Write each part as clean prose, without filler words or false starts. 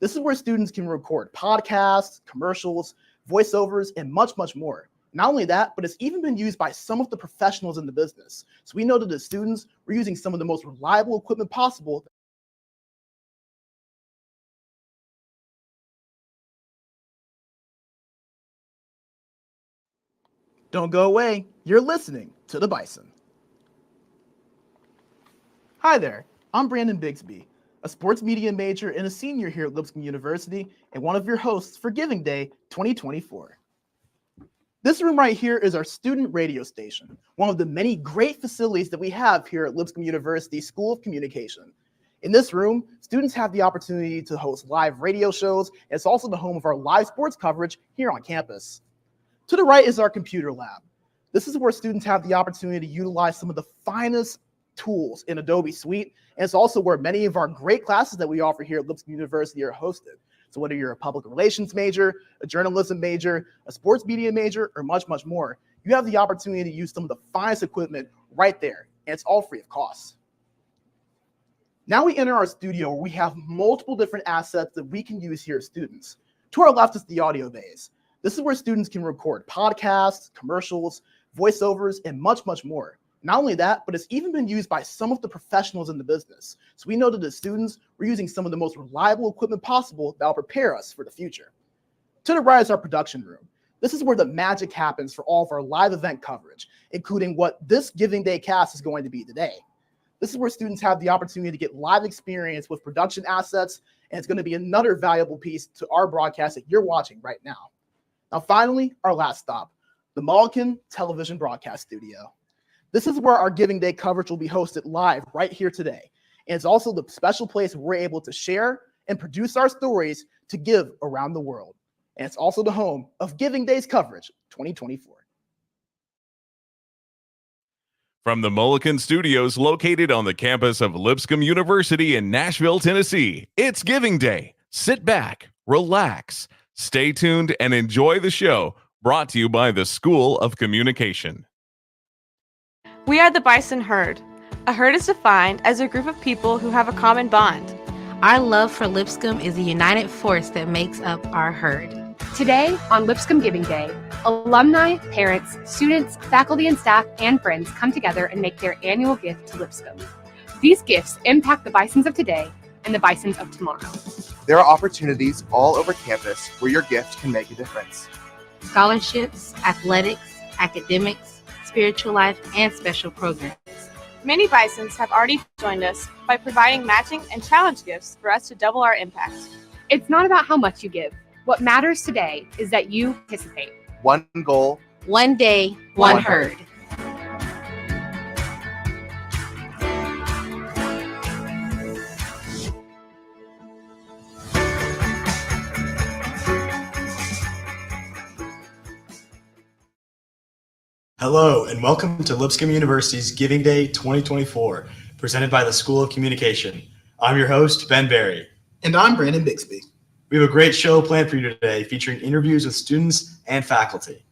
This is where students can record podcasts, commercials, voiceovers, and much, much more. Not only that, but it's even been used by some of the professionals in the business. So we know that as students, we're using some of the most reliable equipment possible. Don't go away. You're listening to The Bison. Hi there. I'm Brandon Bigsby, a sports media major and a senior here at Lipscomb University, and one of your hosts for Giving Day 2024. This room right here is our student radio station, one of the many great facilities that we have here at Lipscomb University School of Communication. In this room, students have the opportunity to host live radio shows, and it's also the home of our live sports coverage here on campus. To the right is our computer lab. This is where students have the opportunity to utilize some of the finest tools in Adobe Suite, and it's also where many of our great classes that we offer here at Lipscomb University are hosted. So whether you're a public relations major, a journalism major, a sports media major, or much, much more, you have the opportunity to use some of the finest equipment right there, and it's all free of cost. Now we enter our studio where we have multiple different assets that we can use here as students. To our left is the audio bays. This is where students can record podcasts, commercials, voiceovers, and much, much more. Not only that, but it's even been used by some of the professionals in the business. So we know that as students, we're using some of the most reliable equipment possible that will prepare us for the future. To the right is our production room. This is where the magic happens for all of our live event coverage, including what this Giving Day cast is going to be today. This is where students have the opportunity to get live experience with production assets, and it's going to be another valuable piece to our broadcast that you're watching right now. Now, finally, our last stop, the Mulliken Television Broadcast Studio. This is where our Giving Day coverage will be hosted live right here today. And it's also the special place where we're able to share and produce our stories to give around the world. And it's also the home of Giving Day's coverage 2024. From the Mulliken Studios located on the campus of Lipscomb University in Nashville, Tennessee, it's Giving Day. Sit back, relax, stay tuned, and enjoy the show, brought to you by the School of Communication. We are the Bison Herd. A herd is defined as a group of people who have a common bond. Our love for Lipscomb is a united force that makes up our herd. Today, on Lipscomb Giving Day, alumni, parents, students, faculty and staff, and friends come together and make their annual gift to Lipscomb. These gifts impact the Bisons of today and the Bisons of tomorrow. There are opportunities all over campus where your gift can make a difference. Scholarships, athletics, academics, spiritual life, and special programs. Many Bisons have already joined us by providing matching and challenge gifts for us to double our impact. It's not about how much you give. What matters today is that you participate. One goal, one day, one herd. Hello, and welcome to Lipscomb University's Giving Day 2024, presented by the School of Communication. I'm your host, Ben Berry. And I'm Brandon Bixby. We have a great show planned for you today, featuring interviews with students and faculty.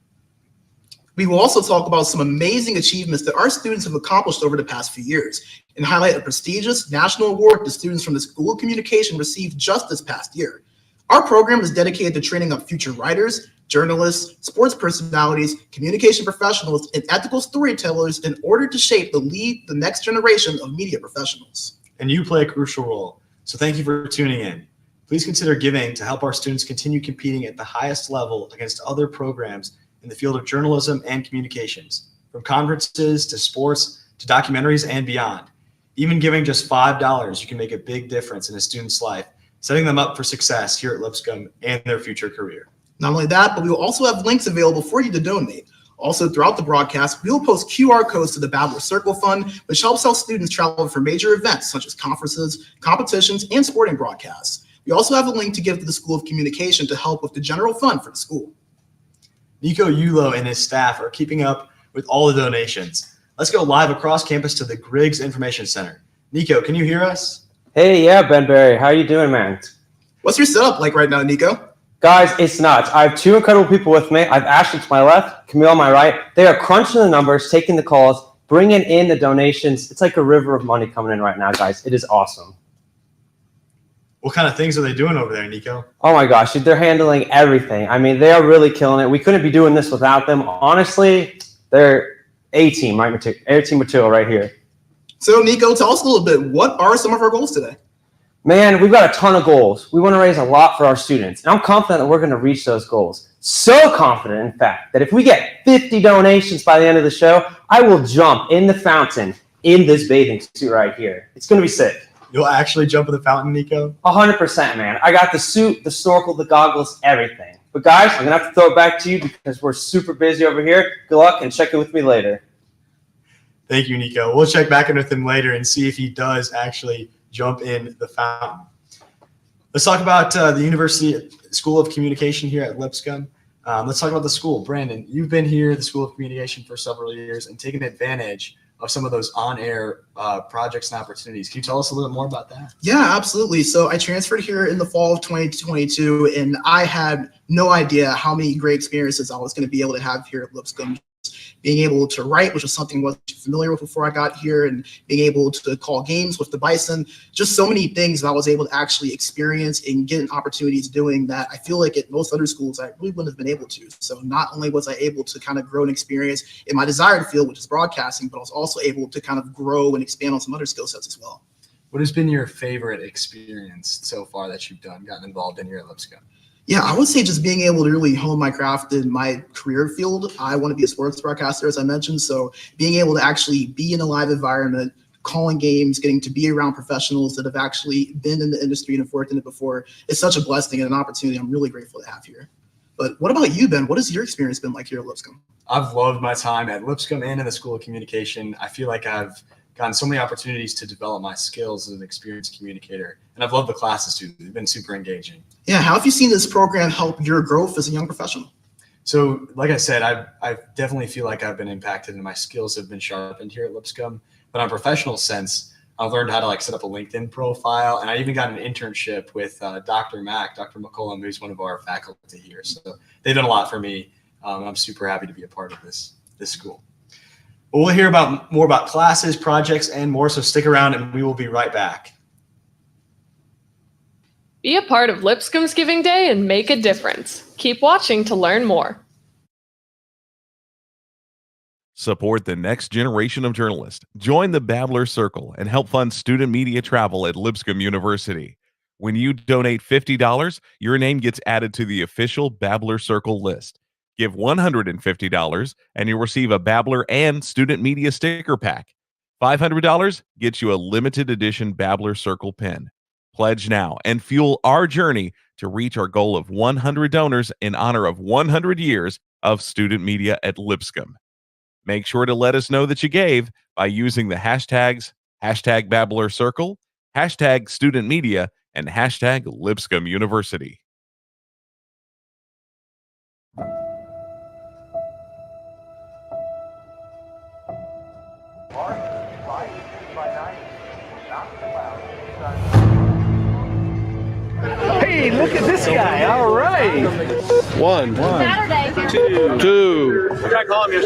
We will also talk about some amazing achievements that our students have accomplished over the past few years and highlight a prestigious national award the students from the School of Communication received just this past year. Our program is dedicated to training up future writers, journalists, sports personalities, communication professionals, and ethical storytellers in order to shape the next generation of media professionals. And you play a crucial role, so thank you for tuning in. Please consider giving to help our students continue competing at the highest level against other programs in the field of journalism and communications, from conferences to sports to documentaries and beyond. Even giving just $5, you can make a big difference in a student's life, setting them up for success here at Lipscomb and their future career. Not only that, but we will also have links available for you to donate. Also, throughout the broadcast, we will post QR codes to the Babler Circle Fund, which helps out students travel for major events such as conferences, competitions, and sporting broadcasts. We also have a link to give to the School of Communication to help with the general fund for the school. Nico Yulo and his staff are keeping up with all the donations. Let's go live across campus to the Griggs Information Center. Nico, can you hear us? Hey, yeah, Ben Berry. How you doing, man? What's your setup like right now, Nico? Guys, it's nuts. I have two incredible people with me. I have Ashley to my left, Camille on my right. They are crunching the numbers, taking the calls, bringing in the donations. It's like a river of money coming in right now, guys. It is awesome. What kind of things are they doing over there, Nico? Oh my gosh, dude, they're handling everything. I mean, they are really killing it. We couldn't be doing this without them. Honestly, they're A-team, right? A-team material right here. So, Nico, tell us a little bit. What are some of our goals today? Man, we've got a ton of goals. We want to raise a lot for our students. And I'm confident that we're going to reach those goals. So confident, in fact, that if we get 50 donations by the end of the show, I will jump in the fountain in this bathing suit right here. It's going to be sick. You'll actually jump in the fountain, Nico? 100%, man. I got the suit, the snorkel, the goggles, everything. But guys, I'm going to have to throw it back to you because we're super busy over here. Good luck and check in with me later. Thank you, Nico. We'll check back in with him later and see if he does actually jump in the fountain. Let's talk about the University School of Communication here at Lipscomb. Let's talk about the school. Brandon, you've been here at the School of Communication for several years and taken advantage of some of those on-air projects and opportunities. Can you tell us a little bit more about that? Yeah, absolutely. So I transferred here in the fall of 2022, and I had no idea how many great experiences I was going to be able to have here at Lipscomb. Being able to write, which was something I wasn't familiar with before I got here, and being able to call games with the Bison, just so many things that I was able to actually experience and get opportunities doing that I feel like at most other schools I really wouldn't have been able to. So not only was I able to kind of grow and experience in my desired field, which is broadcasting, but I was also able to kind of grow and expand on some other skill sets as well. What has been your favorite experience so far that you've gotten involved in here at Lipscomb? Yeah, I would say just being able to really hone my craft in my career field. I want to be a sports broadcaster, as I mentioned. So being able to actually be in a live environment, calling games, getting to be around professionals that have actually been in the industry and have worked in it before is such a blessing and an opportunity I'm really grateful to have here. But what about you, Ben? What has your experience been like here at Lipscomb? I've loved my time at Lipscomb and in the School of Communication. I feel like I've gotten so many opportunities to develop my skills as an experienced communicator. And I've loved the classes too. They've been super engaging. Yeah, how have you seen this program help your growth as a young professional? So like I said, I definitely feel like I've been impacted and my skills have been sharpened here at Lipscomb. But on a professional sense, I've learned how to set up a LinkedIn profile. And I even got an internship with Dr. McCollum, who's one of our faculty here. So they've done a lot for me. And I'm super happy to be a part of this school. But we'll hear more about classes, projects, and more. So stick around and we will be right back. Be a part of Lipscomb's Giving Day and make a difference. Keep watching to learn more. Support the next generation of journalists. Join the Babbler Circle and help fund student media travel at Lipscomb University. When you donate $50, your name gets added to the official Babbler Circle list. Give $150 and you'll receive a Babbler and student media sticker pack. $500 gets you a limited edition Babbler Circle pin. Pledge now and fuel our journey to reach our goal of 100 donors in honor of 100 years of student media at Lipscomb. Make sure to let us know that you gave by using the hashtags #Babbler Circle, #Student Media, and #Lipscomb University. Hey, look at this guy. All right. One. Two.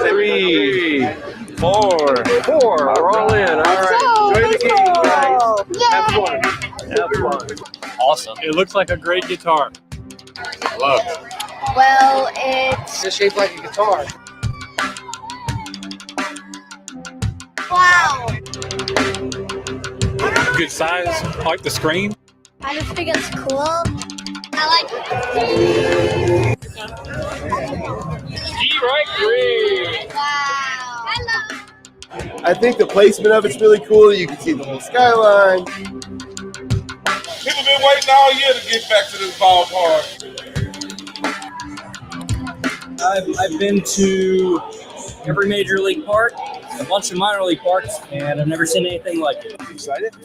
Three. Four. We're all in. All right. Enjoy the game, guys. Have fun. Awesome. It looks like a great guitar. Love it. Well, it's shaped like a guitar. Wow. Good size. I like the screen. I just think it's cool. I like it. Right green. Wow. I love it. I think the placement of it's really cool. You can see the whole skyline. People been waiting all year to get back to this ballpark. I've been to every major league park, a bunch of minor league parks, and I've never seen anything like it. You excited?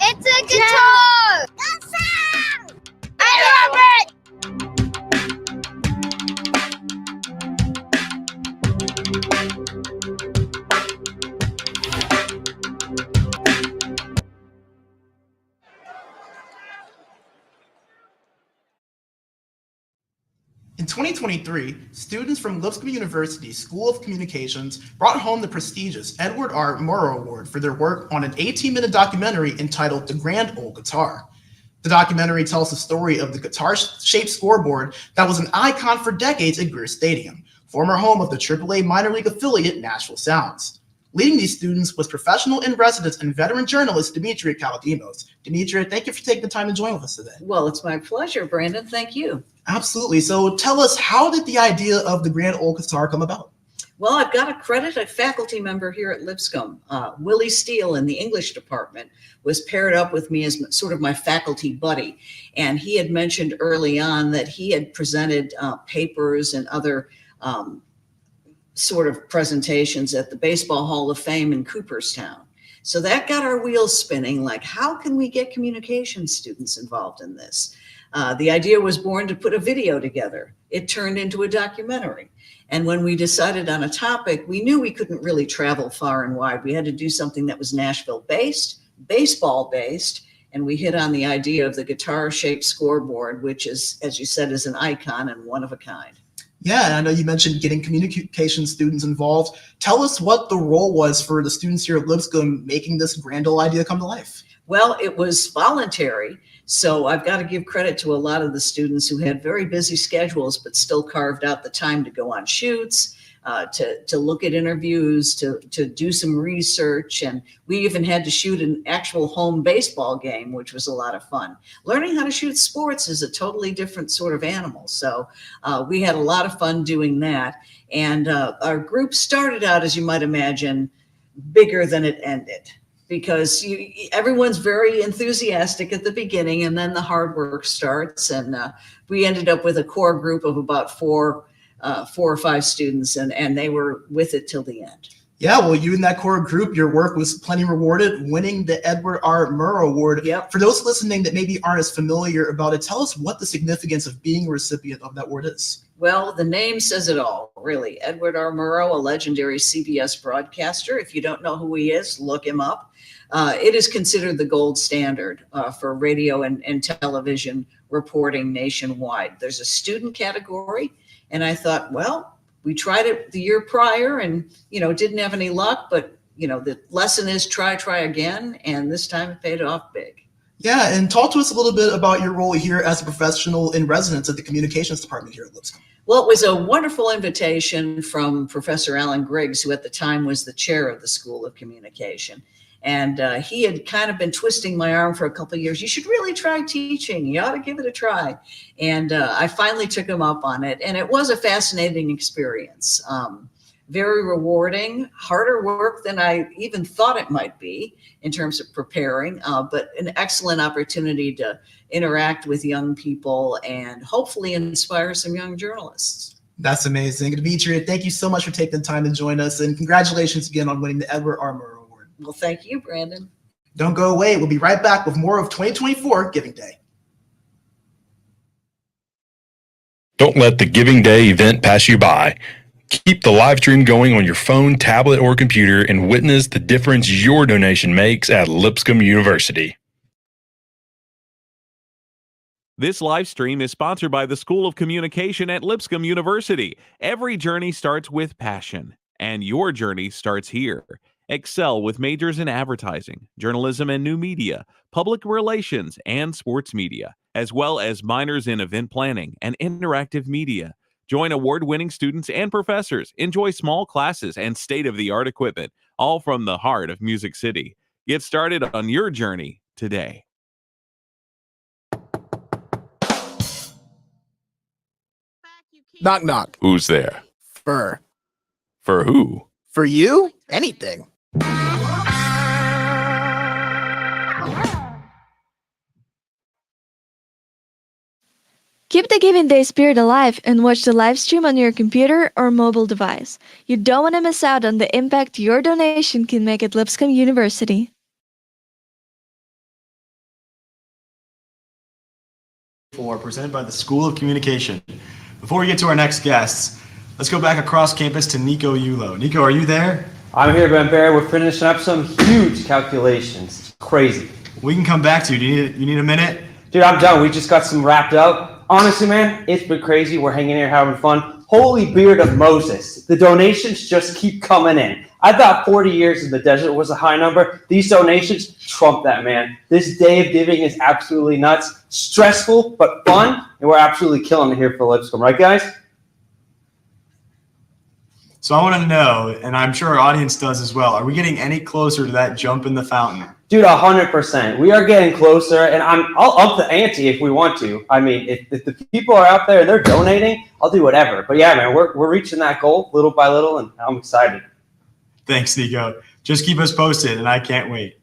It's a guitar. Awesome. I love it. In 2023, students from Lipscomb University School of Communications brought home the prestigious Edward R. Murrow Award for their work on an 18-minute documentary entitled The Grand Old Guitar. The documentary tells the story of the guitar-shaped scoreboard that was an icon for decades at Greer Stadium, former home of the AAA minor league affiliate Nashville Sounds. Leading these students was professional in residence and veteran journalist Demetria Kaladimos. Demetria, thank you for taking the time to join with us today. Well, it's my pleasure, Brandon. Thank you. Absolutely. So tell us, how did the idea of the Grand Ole Guitar come about? Well, I've got to credit a faculty member here at Lipscomb. Willie Steele in the English department was paired up with me as sort of my faculty buddy. And he had mentioned early on that he had presented papers and other sort of presentations at the Baseball Hall of Fame in Cooperstown. So that got our wheels spinning, like, how can we get communication students involved in this? The idea was born to put a video together. It turned into a documentary. And when we decided on a topic, we knew we couldn't really travel far and wide. We had to do something that was Nashville-based, baseball-based, and we hit on the idea of the guitar-shaped scoreboard, which is, as you said, is an icon and one of a kind. Yeah, and I know you mentioned getting communication students involved. Tell us what the role was for the students here at Lipscomb making this Grand Ole idea come to life. Well, it was voluntary. So I've got to give credit to a lot of the students who had very busy schedules, but still carved out the time to go on shoots, to look at interviews, to do some research. And we even had to shoot an actual home baseball game, which was a lot of fun. Learning how to shoot sports is a totally different sort of animal. So we had a lot of fun doing that. And our group started out, as you might imagine, bigger than it ended, because everyone's very enthusiastic at the beginning, and then the hard work starts. And we ended up with a core group of about four or five students, and they were with it till the end. Yeah, well, you and that core group, your work was plenty rewarded, winning the Edward R. Murrow Award. Yep. For those listening that maybe aren't as familiar about it, tell us what the significance of being a recipient of that award is. Well, the name says it all, really. Edward R. Murrow, a legendary CBS broadcaster. If you don't know who he is, look him up. It is considered the gold standard for radio and television reporting nationwide. There's a student category, and I thought, well, we tried it the year prior and, didn't have any luck, but, the lesson is try again, and this time it paid off big. Yeah, and talk to us a little bit about your role here as a professional in residence at the communications department here at Lipscomb. Well, it was a wonderful invitation from Professor Alan Griggs, who at the time was the chair of the School of Communication. And he had kind of been twisting my arm for a couple of years. You should really try teaching. You ought to give it a try. And I finally took him up on it. And it was a fascinating experience. Very rewarding, harder work than I even thought it might be in terms of preparing, but an excellent opportunity to interact with young people and hopefully inspire some young journalists. That's amazing. Demetria, thank you so much for taking the time to join us, and congratulations again on winning the Edward R. Murrow Award. Well, thank you, Brandon. Don't go away. We'll be right back with more of 2024 Giving Day. Don't let the Giving Day event pass you by. Keep the live stream going on your phone, tablet, or computer and witness the difference your donation makes at Lipscomb University. This live stream is sponsored by the School of Communication at Lipscomb University. Every journey starts with passion, and your journey starts here. Excel with majors in advertising, journalism and new media, public relations, and sports media, as well as minors in event planning and interactive media. Join award-winning students and professors, enjoy small classes and state-of-the-art equipment, all from the heart of Music City. Get started on your journey today. Knock, knock. Who's there? Fur. For who? For you? Anything. Keep the Giving Day spirit alive and watch the live stream on your computer or mobile device. You don't want to miss out on the impact your donation can make at Lipscomb University. Presented by the School of Communication. Before we get to our next guests, let's go back across campus to Nico Yulo. Nico, are you there? I'm here, Ben Barry. We're finishing up some huge calculations. It's crazy. We can come back to you. You need a minute? Dude, I'm done. We just got some wrapped up. Honestly, man, it's been crazy. We're hanging here having fun. Holy beard of Moses. The donations just keep coming in. I thought 40 years in the desert was a high number. These donations trump that, man. This day of giving is absolutely nuts. Stressful, but fun. And we're absolutely killing it here for Lipscomb. Right, guys? So I want to know, and I'm sure our audience does as well, are we getting any closer to that jump in the fountain? Dude, 100%. We are getting closer, and I'll up the ante if we want to. I mean, if the people are out there and they're donating, I'll do whatever. But yeah, man, we're reaching that goal little by little, and I'm excited. Thanks, Nico. Just keep us posted, and I can't wait.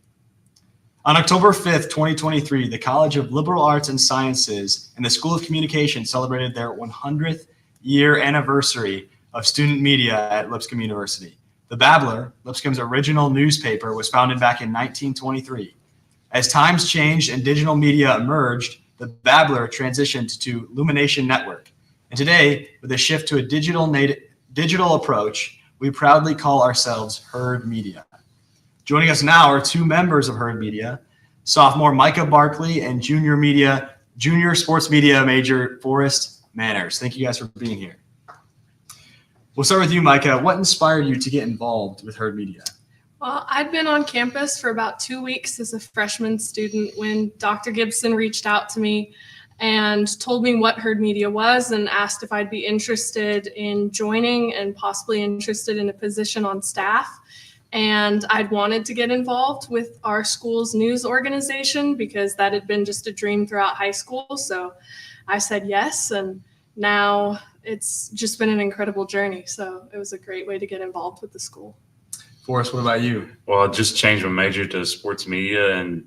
On October 5th, 2023, the College of Liberal Arts and Sciences and the School of Communication celebrated their 100th year anniversary of student media at Lipscomb University. The Babbler, Lipscomb's original newspaper, was founded back in 1923. As times changed and digital media emerged, the Babbler transitioned to Lumination Network. And today, with a shift to a digital approach, we proudly call ourselves Herd Media. Joining us now are two members of Herd Media, sophomore Micah Barkley and junior sports media major Forrest Manners. Thank you guys for being here. We'll start with you, Micah. What inspired you to get involved with Herd Media? Well, I'd been on campus for about 2 weeks as a freshman student when Dr. Gibson reached out to me and told me what Herd Media was and asked if I'd be interested in joining and possibly interested in a position on staff. And I'd wanted to get involved with our school's news organization because that had been just a dream throughout high school. So I said yes, and now it's just been an incredible journey. So it was a great way to get involved with the school. Forrest, what about you? Well, I just changed my major to sports media and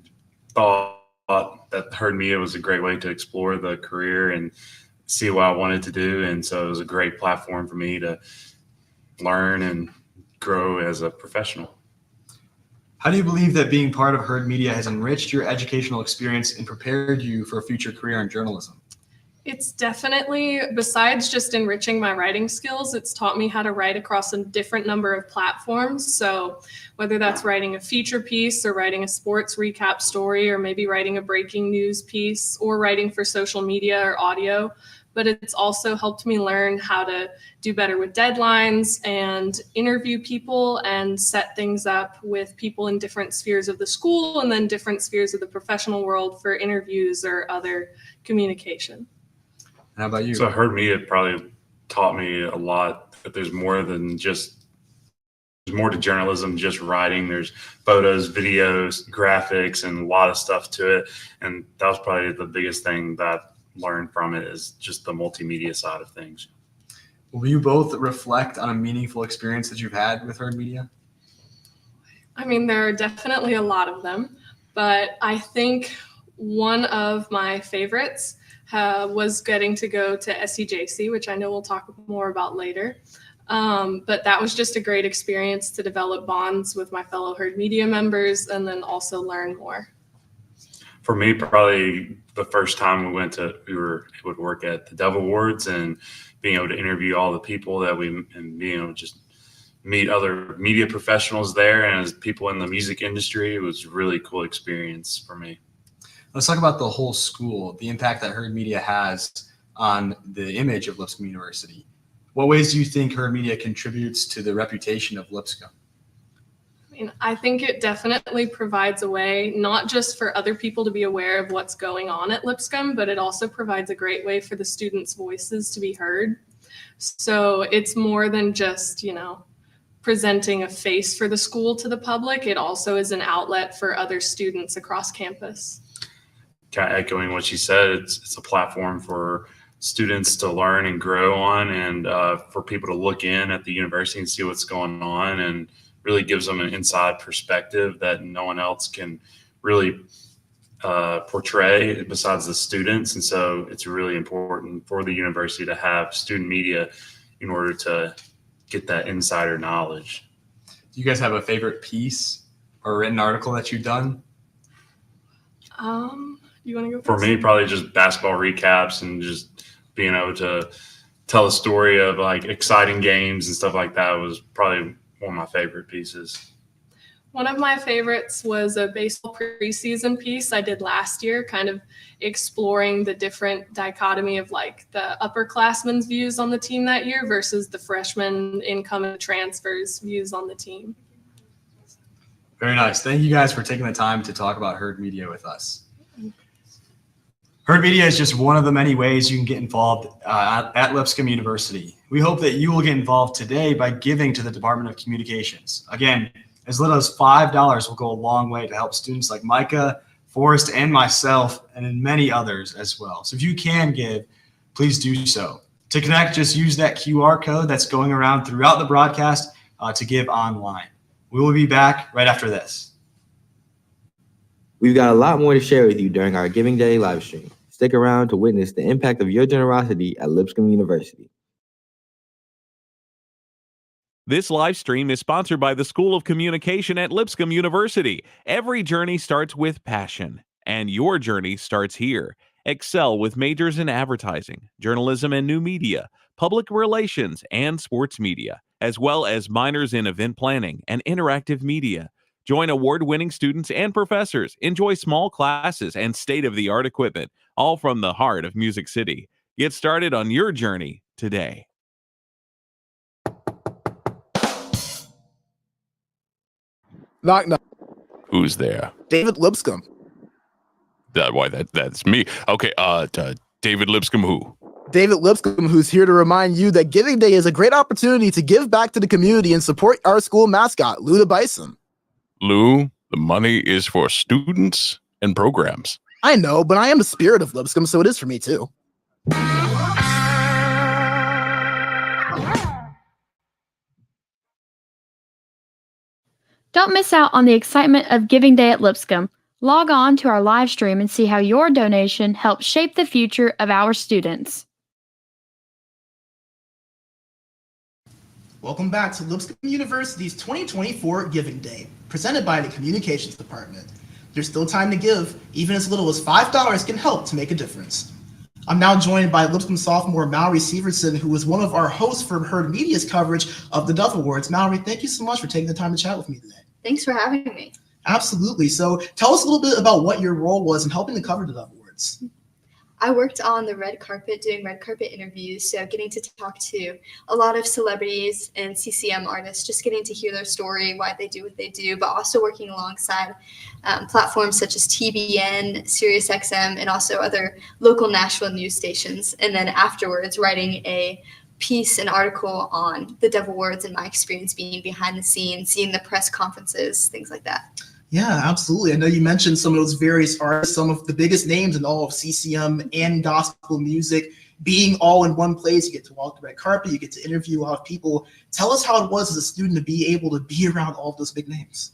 thought that Herd Media was a great way to explore the career and see what I wanted to do. And so it was a great platform for me to learn and grow as a professional. How do you believe that being part of Herd Media has enriched your educational experience and prepared you for a future career in journalism? It's definitely, besides just enriching my writing skills, it's taught me how to write across a different number of platforms. So whether that's writing a feature piece or writing a sports recap story or maybe writing a breaking news piece or writing for social media or audio, but it's also helped me learn how to do better with deadlines and interview people and set things up with people in different spheres of the school and then different spheres of the professional world for interviews or other communication. How about you? So Herd Media probably taught me a lot that there's more than just, there's more to journalism, just writing. There's photos, videos, graphics, and a lot of stuff to it. And that was probably the biggest thing that I learned from it is just the multimedia side of things. Will you both reflect on a meaningful experience that you've had with Herd Media? I mean, there are definitely a lot of them, but I think one of my favorites was getting to go to SEJC, which I know we'll talk more about later. But that was just a great experience to develop bonds with my fellow Herd Media members and then also learn more. For me, probably the first time we would work at the Dove Awards and being able to interview all the people and being able to just meet other media professionals there and as people in the music industry, it was a really cool experience for me. Let's talk about the whole school, the impact that Herd Media has on the image of Lipscomb University. What ways do you think Herd Media contributes to the reputation of Lipscomb? I mean, I think it definitely provides a way, not just for other people to be aware of what's going on at Lipscomb, but it also provides a great way for the students' voices to be heard. So it's more than just, presenting a face for the school to the public. It also is an outlet for other students across campus. Kind of echoing what she said, it's a platform for students to learn and grow on and for people to look in at the university and see what's going on and really gives them an inside perspective that no one else can really portray besides the students. And so it's really important for the university to have student media in order to get that insider knowledge. Do you guys have a favorite piece or written article that you've done? You want to go first? For me, probably just basketball recaps and just being able to tell a story of like exciting games and stuff like that was probably one of my favorite pieces. One of my favorites was a baseball preseason piece I did last year, kind of exploring the different dichotomy of like the upperclassmen's views on the team that year versus the freshman incoming transfers views on the team. Very nice. Thank you guys for taking the time to talk about Herd Media with us. Herd Media is just one of the many ways you can get involved at Lipscomb University. We hope that you will get involved today by giving to the Department of Communications. Again, as little as $5 will go a long way to help students like Micah, Forrest, and myself, and many others as well. So if you can give, please do so. To connect, just use that QR code that's going around throughout the broadcast to give online. We will be back right after this. We've got a lot more to share with you during our Giving Day live stream. Stick around to witness the impact of your generosity at Lipscomb University. This live stream is sponsored by the School of Communication at Lipscomb University. Every journey starts with passion, and your journey starts here. Excel with majors in advertising, journalism and new media, public relations, and sports media, as well as minors in event planning and interactive media. Join award-winning students and professors, enjoy small classes and state-of-the-art equipment, all from the heart of Music City. Get started on your journey today. Knock, knock. Who's there? David Lipscomb. That's me. Okay, David Lipscomb who? David Lipscomb, who's here to remind you that Giving Day is a great opportunity to give back to the community and support our school mascot, Lou the Bison. Lou, the money is for students and programs. I know, but I am the spirit of Lipscomb, so it is for me too. Don't miss out on the excitement of Giving Day at Lipscomb. Log on to our live stream and see how your donation helps shape the future of our students. Welcome back to Lipscomb University's 2024 Giving Day, presented by the Communications Department. There's still time to give. Even as little as $5 can help to make a difference. I'm now joined by Lipscomb sophomore Mallory Severson, who is one of our hosts for Herd Media's coverage of the Dove Awards. Mallory, thank you so much for taking the time to chat with me today. Thanks for having me. Absolutely. So tell us a little bit about what your role was in helping to cover the Dove Awards. I worked on the red carpet, doing red carpet interviews, so getting to talk to a lot of celebrities and CCM artists, just getting to hear their story, why they do what they do, but also working alongside platforms such as TBN, SiriusXM, and also other local Nashville news stations. And then afterwards, writing a piece, an article on the Dove Awards and my experience being behind the scenes, seeing the press conferences, things like that. Yeah, absolutely. I know you mentioned some of those various artists, some of the biggest names in all of CCM and gospel music being all in one place. You get to walk the red carpet, you get to interview a lot of people. Tell us how it was as a student to be able to be around all of those big names.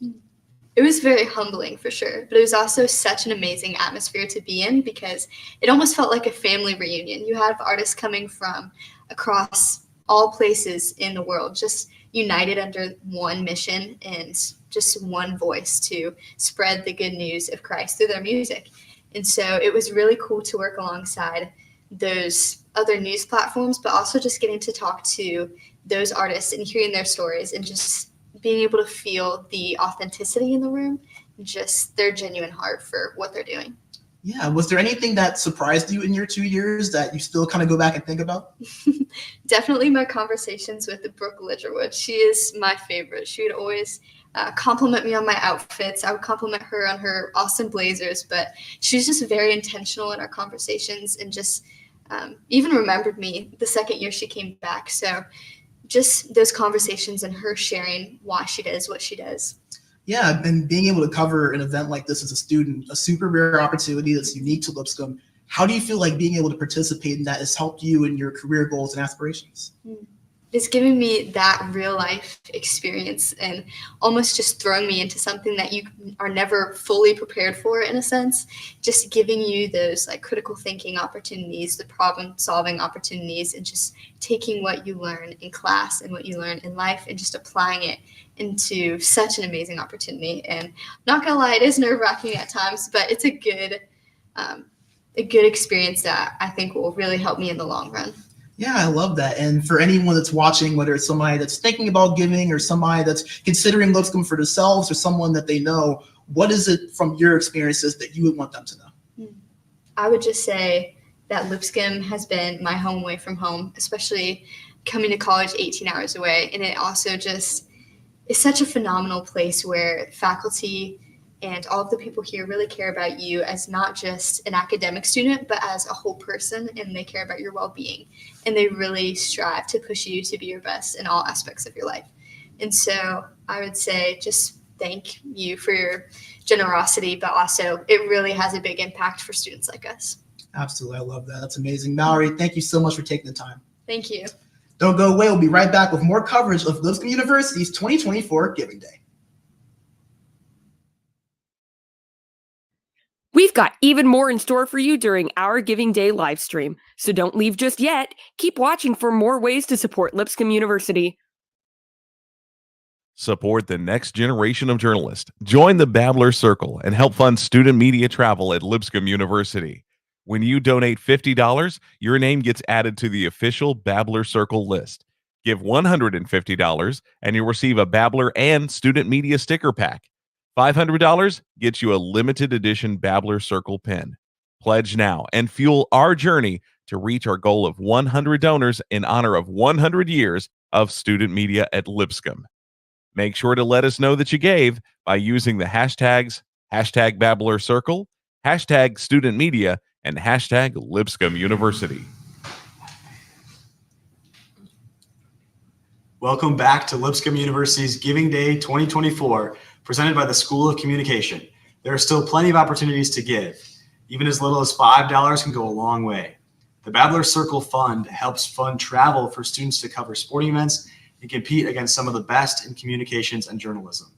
It was very humbling for sure, but it was also such an amazing atmosphere to be in because it almost felt like a family reunion. You have artists coming from across all places in the world, just united under one mission and just one voice to spread the good news of Christ through their music. And so it was really cool to work alongside those other news platforms, but also just getting to talk to those artists and hearing their stories and just being able to feel the authenticity in the room, just their genuine heart for what they're doing. Yeah. Was there anything that surprised you in your 2 years that you still kind of go back and think about? Definitely my conversations with Brooke Lidgerwood. She is my favorite. She would always compliment me on my outfits. I would compliment her on her awesome blazers, but she's just very intentional in our conversations and just even remembered me the second year she came back. So just those conversations and her sharing why she does what she does. Yeah, and being able to cover an event like this as a student, a super rare opportunity that's unique to Lipscomb. How do you feel like being able to participate in that has helped you in your career goals and aspirations? It's giving me that real life experience and almost just throwing me into something that you are never fully prepared for in a sense, just giving you those like critical thinking opportunities, the problem solving opportunities, and just taking what you learn in class and what you learn in life and just applying it into such an amazing opportunity. And not gonna lie, it is nerve-wracking at times, but it's a good experience that I think will really help me in the long run. Yeah, I love that. And for anyone that's watching, whether it's somebody that's thinking about giving or somebody that's considering Lipscomb for themselves or someone that they know, what is it from your experiences that you would want them to know? I would just say that Lipscomb has been my home away from home, especially coming to college 18 hours away. And it also just is such a phenomenal place where faculty and all of the people here really care about you as not just an academic student, but as a whole person, and they care about your well-being. And they really strive to push you to be your best in all aspects of your life. And so I would say just thank you for your generosity, but also it really has a big impact for students like us. Absolutely. I love that. That's amazing. Mallory, thank you so much for taking the time. Thank you. Don't go away. We'll be right back with more coverage of Lipscomb University's 2024 Giving Day. We've got even more in store for you during our Giving Day live stream, so don't leave just yet. Keep watching for more ways to support Lipscomb University. Support the next generation of journalists. Join the Babbler Circle and help fund student media travel at Lipscomb University. When you donate $50, your name gets added to the official Babbler Circle list. Give $150 and you'll receive a Babbler and student media sticker pack. $500 gets you a limited edition Babbler Circle pen. Pledge now and fuel our journey to reach our goal of 100 donors in honor of 100 years of student media at Lipscomb. Make sure to let us know that you gave by using the hashtags #Babbler Circle, #Student Media, and #Lipscomb University. Welcome back to Lipscomb University's Giving Day 2024, presented by the School of Communication. There are still plenty of opportunities to give. Even as little as $5 can go a long way. The Babbler Circle Fund helps fund travel for students to cover sporting events and compete against some of the best in communications and journalism.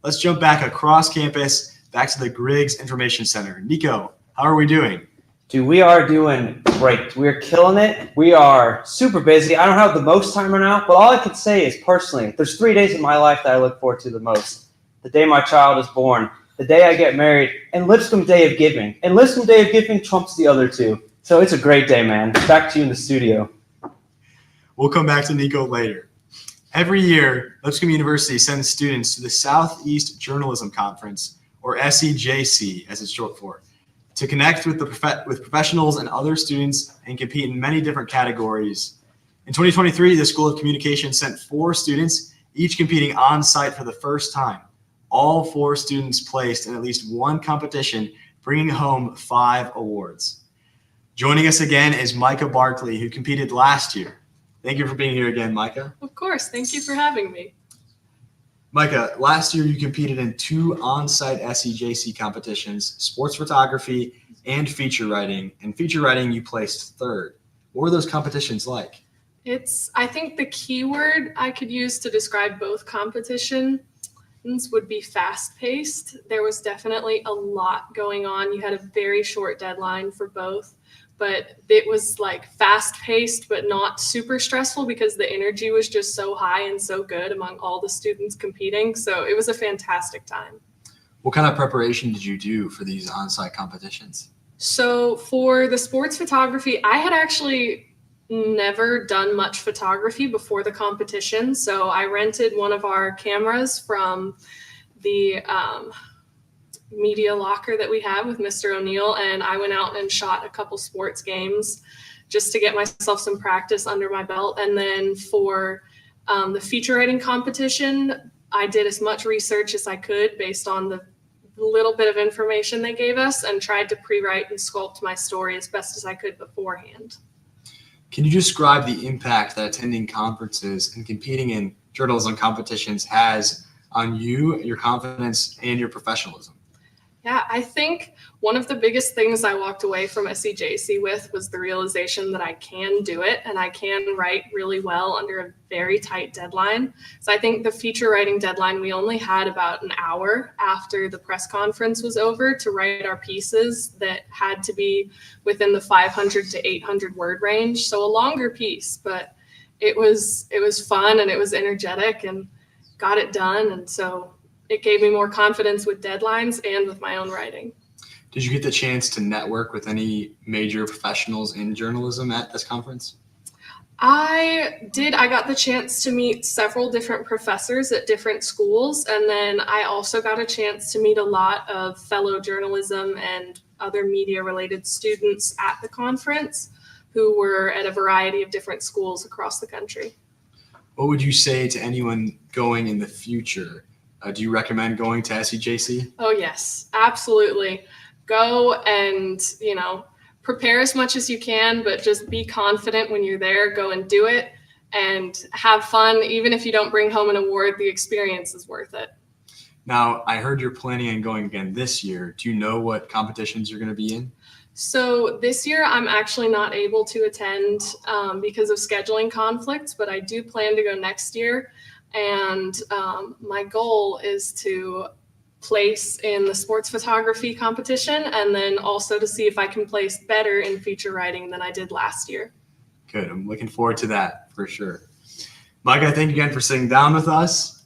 Let's jump back across campus, back to the Griggs Information Center. Nico, how are we doing? Dude, we are doing great. We're killing it. We are super busy. I don't have the most time right now, but all I can say is personally, there's 3 days in my life that I look forward to the most. The day my child is born, the day I get married, and Lipscomb Day of Giving. And Lipscomb Day of Giving trumps the other two. So it's a great day, man. Back to you in the studio. We'll come back to Nico later. Every year, Lipscomb University sends students to the Southeast Journalism Conference, or SEJC as it's short for, to connect with with professionals and other students and compete in many different categories. In 2023, the School of Communication sent 4 students, each competing on-site for the first time. All 4 students placed in at least one competition, bringing home 5 awards. Joining us again is Micah Barkley, who competed last year. Thank you for being here again, Micah. Of course. Thank you for having me. Micah, last year you competed in 2 on-site SEJC competitions, sports photography and feature writing. In feature writing, you placed 3rd. What were those competitions like? I think the key word I could use to describe both competitions would be fast-paced. There was definitely a lot going on. You had a very short deadline for both, but it was like fast-paced but not super stressful because the energy was just so high and so good among all the students competing. So it was a fantastic time. What kind of preparation did you do for these on-site competitions? So for the sports photography, I had actually never done much photography before the competition. So I rented one of our cameras from the media locker that we have with Mr. O'Neill, and I went out and shot a couple sports games just to get myself some practice under my belt. And then for the feature writing competition, I did as much research as I could based on the little bit of information they gave us and tried to pre-write and sculpt my story as best as I could beforehand. Can you describe the impact that attending conferences and competing in journalism competitions has on you, your confidence, and your professionalism? Yeah, I think one of the biggest things I walked away from SEJC with was the realization that I can do it and I can write really well under a very tight deadline. So I think the feature writing deadline, we only had about an hour after the press conference was over to write our pieces that had to be within the 500 to 800 word range. So a longer piece, but it was fun and it was energetic and got it done. And so it gave me more confidence with deadlines and with my own writing. Did you get the chance to network with any major professionals in journalism at this conference? I did. I got the chance to meet several different professors at different schools. And then I also got a chance to meet a lot of fellow journalism and other media related students at the conference who were at a variety of different schools across the country. What would you say to anyone going in the future? Do you recommend going to SEJC? Oh, yes, absolutely. Go and, prepare as much as you can, but just be confident when you're there. Go and do it and have fun. Even if you don't bring home an award, the experience is worth it. Now, I heard you're planning on going again this year. Do you know what competitions you're going to be in? So this year, I'm actually not able to attend because of scheduling conflicts, but I do plan to go next year. And my goal is to place in the sports photography competition and then also to see if I can place better in feature writing than I did last year. Good. I'm looking forward to that for sure. Micah, thank you again for sitting down with us.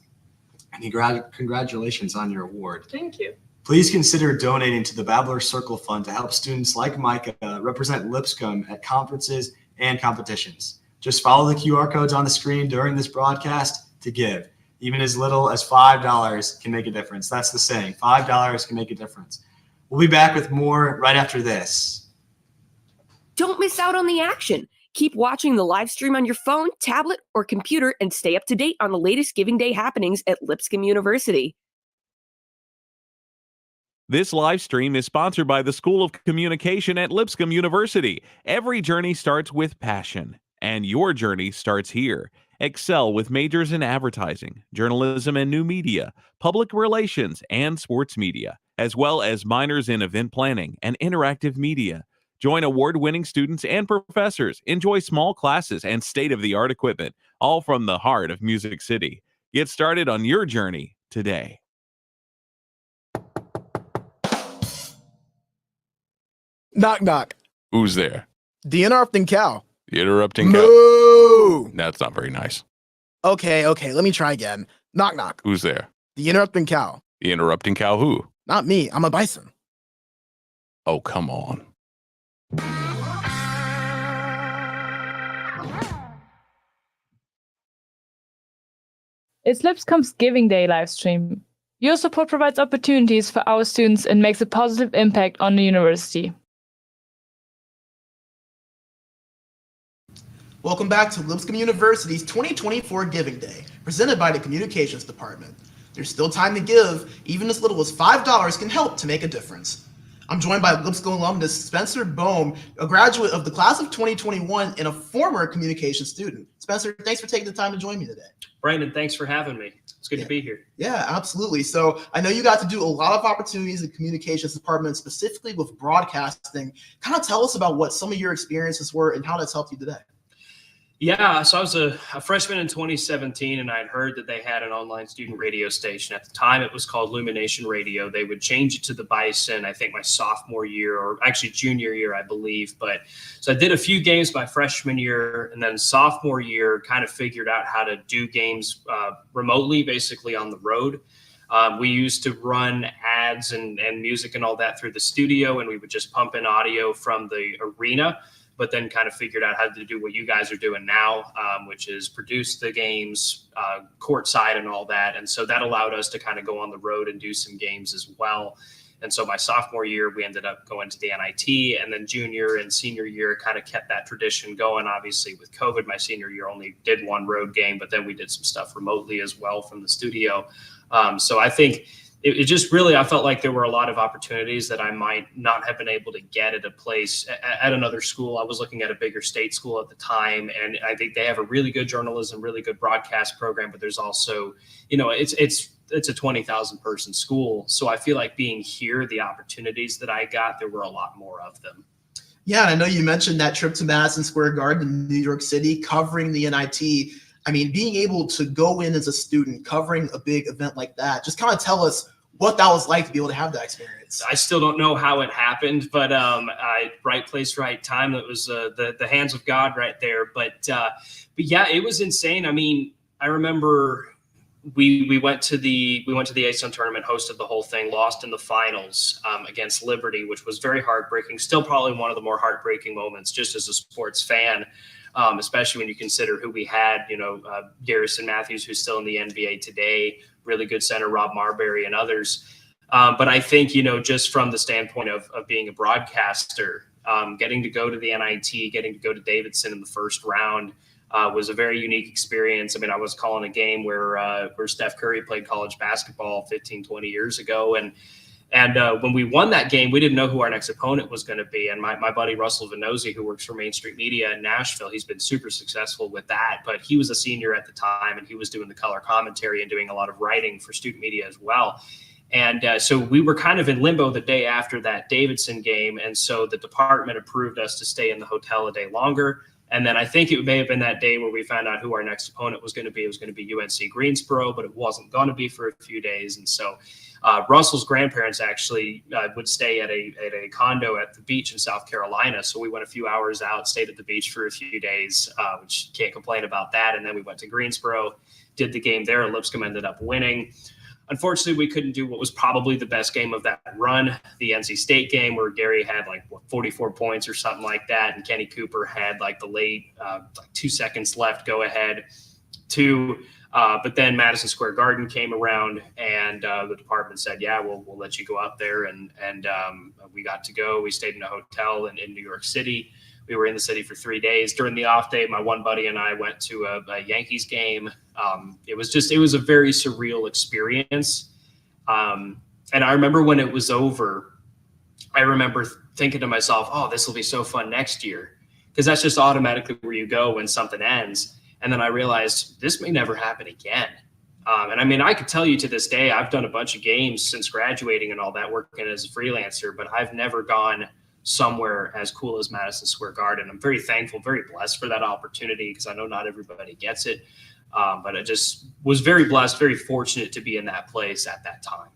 And congratulations on your award. Thank you. Please consider donating to the Babbler Circle Fund to help students like Micah represent Lipscomb at conferences and competitions. Just follow the QR codes on the screen during this broadcast to give. Even as little as $5 can make a difference. That's the saying. $5 can make a difference. We'll be back with more right after this. Don't miss out on the action. Keep watching the live stream on your phone, tablet, or computer and stay up to date on the latest Giving Day happenings at Lipscomb University. This live stream is sponsored by the School of Communication at Lipscomb University. Every journey starts with passion, and your journey starts here. Excel with majors in advertising, journalism and new media, public relations, and sports media, as well as minors in event planning and interactive media. Join award-winning students and professors. Enjoy small classes and state-of-the-art equipment, all from the heart of Music City. Get started on your journey today. Knock, knock. Who's there? The interrupting cow. The interrupting cow. Moo! That's not very nice. Okay, let me try again. Knock, knock. Who's there? The interrupting cow. The interrupting cow who? Not me. I'm a bison. Oh, come on. It's Lipscomb's Giving Day livestream. Your support provides opportunities for our students and makes a positive impact on the university. Welcome back to Lipscomb University's 2024 Giving Day, presented by the Communications Department. There's still time to give. Even as little as $5 can help to make a difference. I'm joined by Lipscomb alumnus Spencer Bohm, a graduate of the class of 2021 and a former communications student. Spencer, thanks for taking the time to join me today. Brandon, thanks for having me. It's good to be here. Yeah, absolutely. So I know you got to do a lot of opportunities in the communications department, specifically with broadcasting. Kind of tell us about what some of your experiences were and how that's helped you today. Yeah, so I was a freshman in 2017, and I'd heard that they had an online student radio station. At the time, it was called Illumination Radio. They would change it to the Bison, I think my sophomore year, or actually junior year, I believe. But so I did a few games my freshman year, and then sophomore year kind of figured out how to do games remotely, basically on the road. We used to run ads and music and all that through the studio, and we would just pump in audio from the arena, but then kind of figured out how to do what you guys are doing now, which is produce the games courtside and all that. And so that allowed us to kind of go on the road and do some games as well. And so my sophomore year, we ended up going to the NIT, and then junior and senior year kind of kept that tradition going. Obviously with COVID, my senior year only did one road game, but then we did some stuff remotely as well from the studio. So I think it just really, I felt like there were a lot of opportunities that I might not have been able to get at a place at another school. I was looking at a bigger state school at the time, and I think they have a really good journalism, really good broadcast program, but there's also, it's a 20,000 person school. So I feel like being here, the opportunities that I got, there were a lot more of them. Yeah, and I know you mentioned that trip to Madison Square Garden in New York City, covering the NIT. I mean, being able to go in as a student, covering a big event like that, just kind of tell us what that was like to be able to have that experience. I still don't know how it happened, but right place, right time. That was the hands of God right there. But yeah, it was insane. I mean, I remember we went to the ASUN tournament, hosted the whole thing, lost in the finals against Liberty, which was very heartbreaking. Still probably one of the more heartbreaking moments just as a sports fan. especially when you consider who we had, Garrison Matthews, who's still in the NBA today, really good center, Rob Marbury, and others. But I think, just from the standpoint of being a broadcaster, getting to go to the NIT, getting to go to Davidson in the first round was a very unique experience. I mean, I was calling a game where Steph Curry played college basketball 15, 20 years ago. And when we won that game, we didn't know who our next opponent was going to be. And my buddy Russell Venozzi, who works for Main Street Media in Nashville, he's been super successful with that. But he was a senior at the time, and he was doing the color commentary and doing a lot of writing for student media as well. And so we were kind of in limbo the day after that Davidson game. And so the department approved us to stay in the hotel a day longer. And then I think it may have been that day where we found out who our next opponent was going to be. It was going to be UNC Greensboro, but it wasn't going to be for a few days. And so Russell's grandparents actually would stay at a condo at the beach in South Carolina. So we went a few hours out, stayed at the beach for a few days, which can't complain about that. And then we went to Greensboro, did the game there. Lipscomb ended up winning. Unfortunately, we couldn't do what was probably the best game of that run, the NC State game, where Gary had 44 points or something like that, and Kenny Cooper had the late 2 seconds left go ahead but then Madison Square Garden came around, and the department said, yeah, we'll let you go out there, and we got to go. We stayed in a hotel in New York City. We were in the city for 3 days. During the off day, my one buddy and I went to a Yankees game. It was a very surreal experience. And I remember when it was over, I remember thinking to myself, oh, this will be so fun next year. Because that's just automatically where you go when something ends. And then I realized this may never happen again. And I mean, I could tell you to this day, I've done a bunch of games since graduating and all that, working as a freelancer, but I've never gone somewhere as cool as Madison Square Garden. I'm very thankful, very blessed for that opportunity, because I know not everybody gets it. But I just was very blessed, very fortunate to be in that place at that time.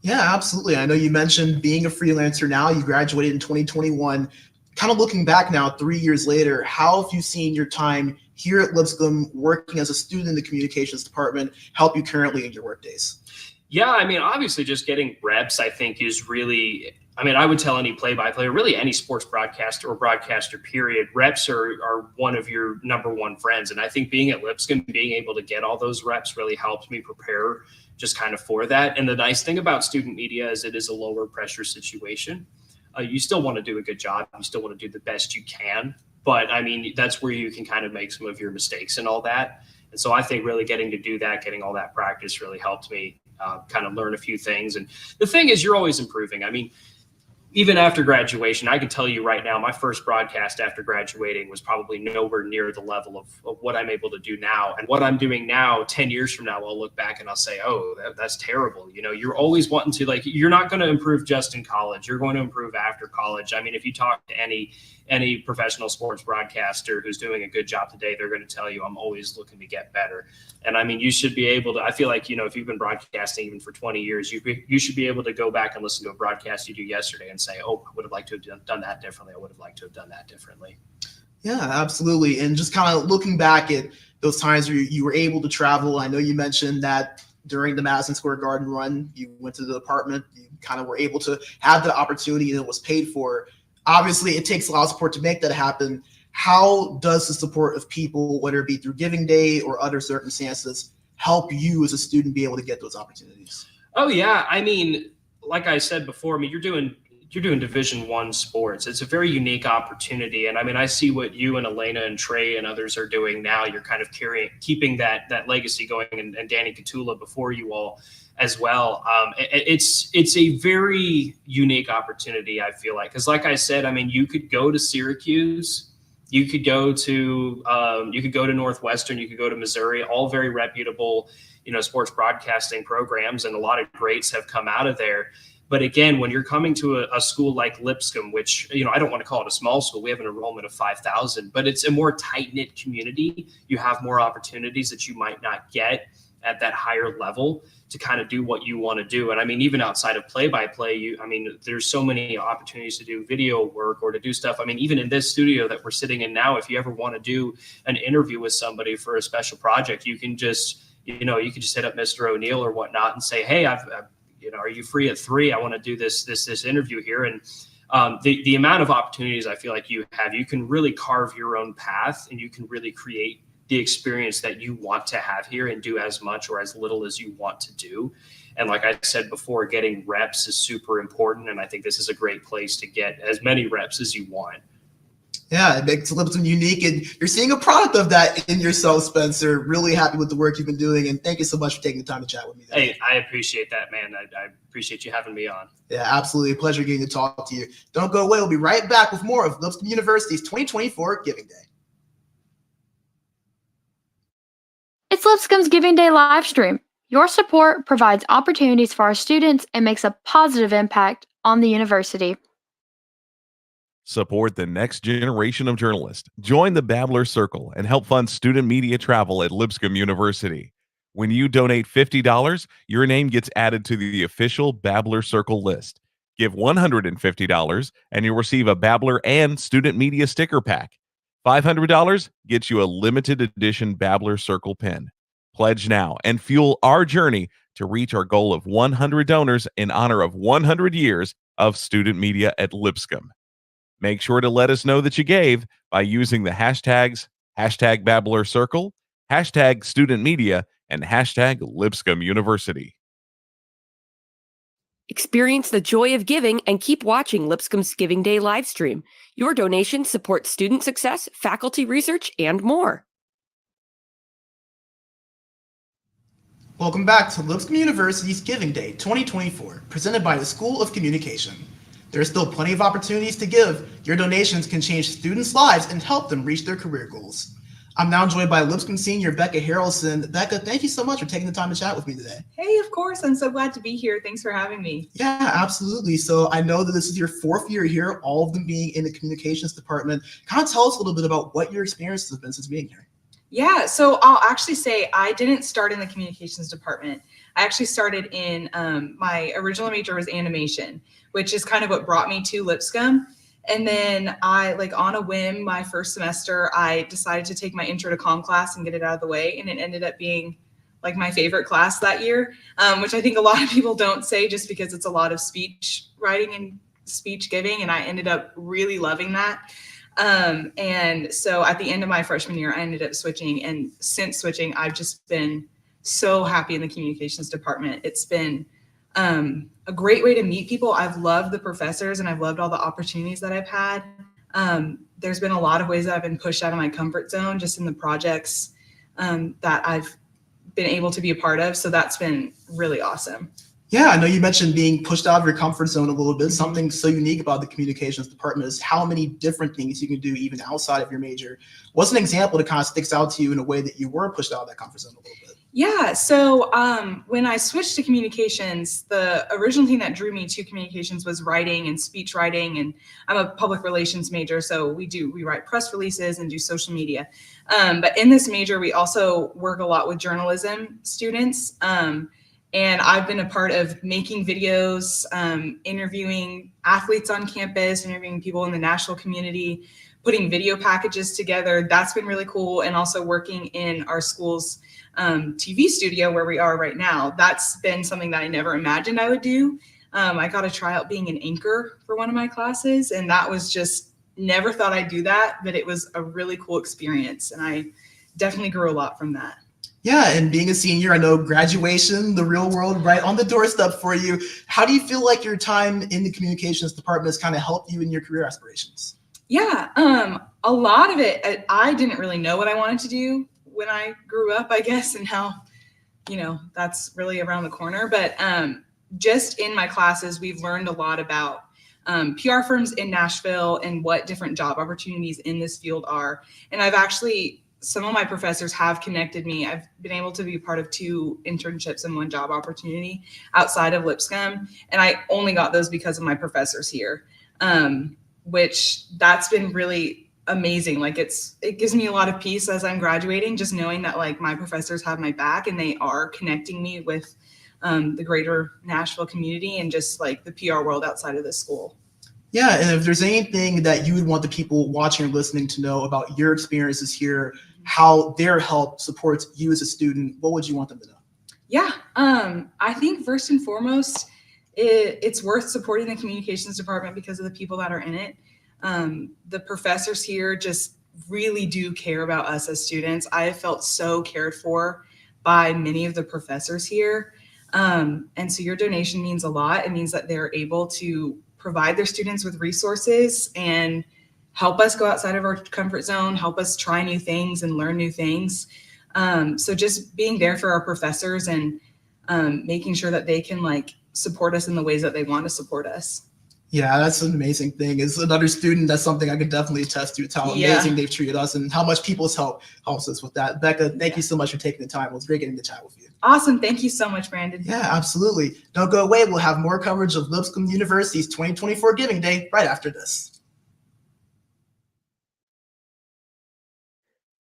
Yeah, absolutely. I know you mentioned being a freelancer now. You graduated in 2021. Kind of looking back now, 3 years later, how have you seen your time here at Lipscomb working as a student in the communications department help you currently in your work days? Yeah, I mean, obviously just getting reps, I think, is really, I mean, I would tell any play-by-play, or really any sports broadcaster or broadcaster period, reps are one of your number one friends. And I think being at Lipscomb, being able to get all those reps really helps me prepare just kind of for that. And the nice thing about student media is it is a lower pressure situation. You still want to do a good job. You still want to do the best you can. But I mean, that's where you can kind of make some of your mistakes and all that. And so I think really getting to do that, getting all that practice really helped me kind of learn a few things. And the thing is, you're always improving. I mean, even after graduation, I can tell you right now, my first broadcast after graduating was probably nowhere near the level of what I'm able to do now. And what I'm doing now, 10 years from now, I'll look back and I'll say, oh, that's terrible. You know, you're always wanting to, you're not going to improve just in college. You're going to improve after college. I mean, if you talk to any professional sports broadcaster who's doing a good job today, they're going to tell you, I'm always looking to get better. And I mean, you should be able to, I feel like, if you've been broadcasting even for 20 years, you should be able to go back and listen to a broadcast you do yesterday and say, oh, I would have liked to have done that differently. I would have liked to have done that differently. Yeah, absolutely. And just kind of looking back at those times where you were able to travel, I know you mentioned that during the Madison Square Garden run, you went to the department, you kind of were able to have the opportunity and it was paid for. Obviously, it takes a lot of support to make that happen. How does the support of people, whether it be through Giving Day or other circumstances, help you as a student be able to get those opportunities? Oh, yeah. I mean, like I said before, I mean, you're doing Division I sports. It's a very unique opportunity. And I mean, I see what you and Elena and Trey and others are doing now. You're kind of keeping that legacy going, and Danny Catula before you all as well. It's a very unique opportunity, I feel like, because like I said, I mean, you could go to Syracuse, you could go to Northwestern, you could go to Missouri, all very reputable, sports broadcasting programs, and a lot of greats have come out of there. But again, when you're coming to a school like Lipscomb, which, I don't want to call it a small school, we have an enrollment of 5,000, but it's a more tight-knit community. You have more opportunities that you might not get at that higher level to kind of do what you want to do. And I mean, even outside of play-by-play, there's so many opportunities to do video work or to do stuff. I mean, even in this studio that we're sitting in now, if you ever want to do an interview with somebody for a special project, you can just, you can just hit up Mr. O'Neill or whatnot and say, hey, are you free at 3? I want to do this interview here. And the amount of opportunities I feel like you have, you can really carve your own path, and you can really create the experience that you want to have here and do as much or as little as you want to do. And like I said before, getting reps is super important. And I think this is a great place to get as many reps as you want. Yeah, it makes Lipscomb unique, and you're seeing a product of that in yourself, Spencer. Really happy with the work you've been doing, and thank you so much for taking the time to chat with me today. Hey, I appreciate that, man. I appreciate you having me on. Yeah, absolutely. A pleasure getting to talk to you. Don't go away. We'll be right back with more of Lipscomb University's 2024 Giving Day. It's Lipscomb's Giving Day live stream. Your support provides opportunities for our students and makes a positive impact on the university. Support the next generation of journalists. Join the Babbler Circle and help fund student media travel at Lipscomb University. When you donate $50, your name gets added to the official Babbler Circle list. Give $150 and you'll receive a Babbler and student media sticker pack. $500 gets you a limited edition Babbler Circle pin. Pledge now and fuel our journey to reach our goal of 100 donors in honor of 100 years of student media at Lipscomb. Make sure to let us know that you gave by using the hashtags #Babbler Circle, #Student Media, and #Lipscomb University. Experience the joy of giving and keep watching Lipscomb's Giving Day live stream. Your donations support student success, faculty research, and more. Welcome back to Lipscomb University's Giving Day 2024, presented by the School of Communication. There are still plenty of opportunities to give. Your donations can change students' lives and help them reach their career goals. I'm now joined by Lipscomb senior Becca Harrelson. Becca, thank you so much for taking the time to chat with me today. Hey, of course. I'm so glad to be here. Thanks for having me. Yeah, absolutely. So I know that this is your 4th year here, all of them being in the communications department. Kind of tell us a little bit about what your experiences have been since being here. Yeah, so I'll actually say I didn't start in the communications department. I actually started in, my original major was animation, which is kind of what brought me to Lipscomb. And then I, on a whim, my first semester, I decided to take my intro to comm class and get it out of the way. And it ended up being my favorite class that year, which I think a lot of people don't say just because it's a lot of speech writing and speech giving. And I ended up really loving that. And so at the end of my freshman year, I ended up switching. And since switching, I've just been so happy in the communications department. It's been a great way to meet people. I've loved the professors and I've loved all the opportunities that I've had. There's been a lot of ways that I've been pushed out of my comfort zone just in the projects that I've been able to be a part of. So that's been really awesome. Yeah, I know you mentioned being pushed out of your comfort zone a little bit. Something so unique about the communications department is how many different things you can do even outside of your major. What's an example that kind of sticks out to you in a way that you were pushed out of that comfort zone a little bit? Yeah, so when I switched to communications, the original thing that drew me to communications was writing and speech writing, and I'm a public relations major, so we write press releases and do social media. But in this major, we also work a lot with journalism students, and I've been a part of making videos, interviewing athletes on campus, interviewing people in the Nashville community, putting video packages together. That's been really cool, and also working in our school's TV studio where we are right now. That's been something that I never imagined I would do. I got to try out being an anchor for one of my classes, and that was just never thought I'd do that, but it was a really cool experience, and I definitely grew a lot from that. Yeah, and being a senior, I know graduation, the real world, right on the doorstep for you. How do you feel like your time in the communications department has kind of helped you in your career aspirations? Yeah, a lot of it, I didn't really know what I wanted to do when I grew up, I guess, and how, that's really around the corner. But just in my classes, we've learned a lot about PR firms in Nashville and what different job opportunities in this field are. And some of my professors have connected me. I've been able to be part of 2 internships and 1 job opportunity outside of Lipscomb. And I only got those because of my professors here, which that's been really amazing. It gives me a lot of peace as I'm graduating, just knowing that my professors have my back and they are connecting me with the greater Nashville community and just the PR world outside of this school. Yeah, and if there's anything that you would want the people watching or listening to know about your experiences here, how their help supports you as a student, what would you want them to know? Yeah, I think first and foremost, it's worth supporting the communications department because of the people that are in it. The professors here just really do care about us as students. I have felt so cared for by many of the professors here. And so your donation means a lot. It means that they're able to provide their students with resources and help us go outside of our comfort zone, help us try new things and learn new things. So just being there for our professors and making sure that they can like support us in the ways that they want to support us. Yeah, that's an amazing thing. As another student, that's something I could definitely attest to. It's how amazing they've treated us and how much people's help helps us with that. Becca, thank you so much for taking the time. It was great getting to chat with you. Awesome. Thank you so much, Brandon. Yeah, absolutely. Don't go away. We'll have more coverage of Lipscomb University's 2024 Giving Day right after this.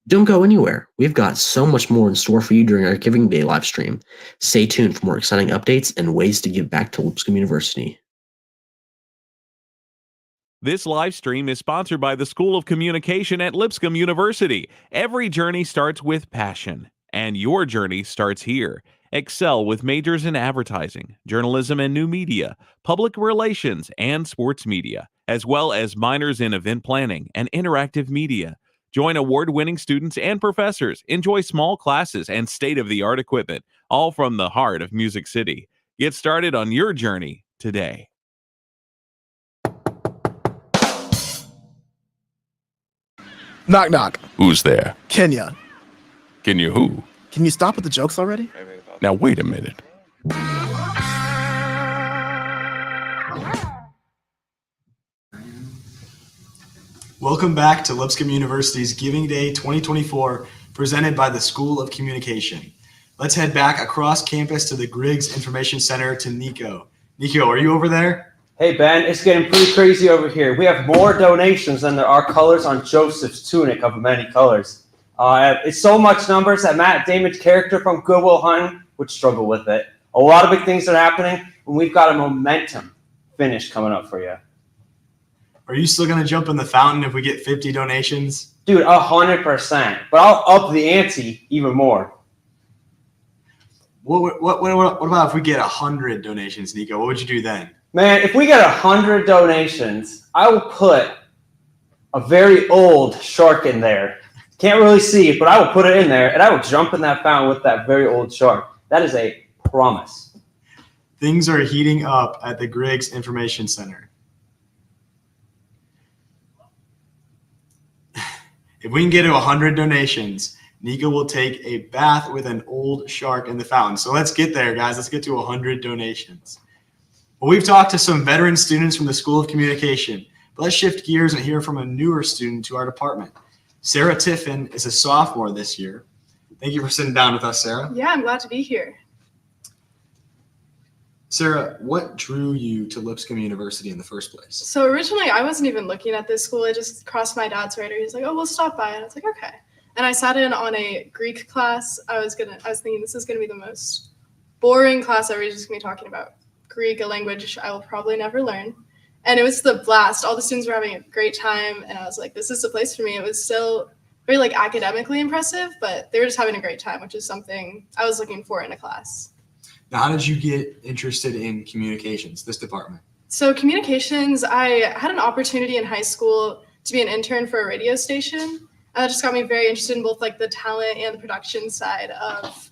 Don't go anywhere. We've got so much more in store for you during our Giving Day live stream. Stay tuned for more exciting updates and ways to give back to Lipscomb University. This live stream is sponsored by the School of Communication at Lipscomb University. Every journey starts with passion, and your journey starts here. Excel with majors in advertising, journalism and new media, public relations, and sports media, as well as minors in event planning and interactive media. Join award-winning students and professors, enjoy small classes and state-of-the-art equipment, all from the heart of Music City. Get started on your journey today. Knock, knock. Who's there? Kenya. Kenya who? Can you stop with the jokes already? Now wait a minute. Welcome back to Lipscomb University's Giving Day 2024, presented by the School of Communication. Let's head back across campus to the Griggs Information Center to Nico. Nico, are you over there? Hey, Ben, it's getting pretty crazy over here. We have more donations than there are colors on Joseph's tunic of many colors. It's so much numbers that Matt Damon's character from Good Will Hunting would struggle with it. A lot of big things are happening, and we've got a momentum finish coming up for you. Are you still going to jump in the fountain if we get 50 donations? Dude, 100%. But I'll up the ante even more. What about if we get 100 donations, Nico? What would you do then? Man, if we get 100 donations, I will put a very old shark in there. Can't really see it, but I will put it in there, and I will jump in that fountain with that very old shark. That is a promise. Things are heating up at the Griggs Information Center. If we can get to 100 donations, Nico will take a bath with an old shark in the fountain. So let's get there, guys. Let's get to 100 donations. Well, we've talked to some veteran students from the School of Communication, but let's shift gears and hear from a newer student to our department. Sarah Tiffin is a sophomore this year. Thank you for sitting down with us, Sarah. Yeah, I'm glad to be here. Sarah, what drew you to Lipscomb University in the first place? So originally I wasn't even looking at this school. It just crossed my dad's radar. He was like, oh, we'll stop by. And I was like, okay. And I sat in on a Greek class. I was thinking this is going to be the most boring class ever. He's just going to be talking about Greek, a language I will probably never learn. And it was the blast. All the students were having a great time. And I was like, this is the place for me. It was still very like academically impressive, but they were just having a great time, which is something I was looking for in a class. Now, how did you get interested in communications, this department? So communications, I had an opportunity in high school to be an intern for a radio station. And that just got me very interested in both like the talent and the production side of,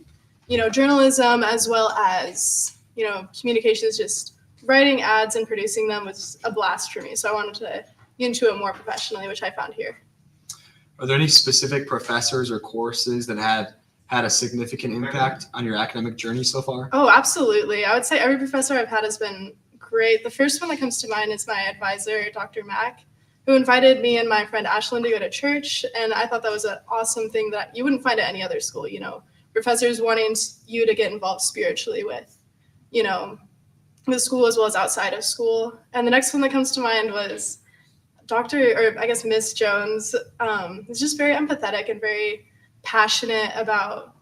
journalism, as well as, communications. Just writing ads and producing them was a blast for me. So I wanted to get into it more professionally, which I found here. Are there any specific professors or courses that had a significant impact on your academic journey so far? Oh, absolutely. I would say every professor I've had has been great. The first one that comes to mind is my advisor, Dr. Mack, who invited me and my friend Ashlyn to go to church. And I thought that was an awesome thing that you wouldn't find at any other school, professors wanting you to get involved spiritually with, the school as well as outside of school. And the next one that comes to mind was Miss Jones. Is just very empathetic and very passionate about,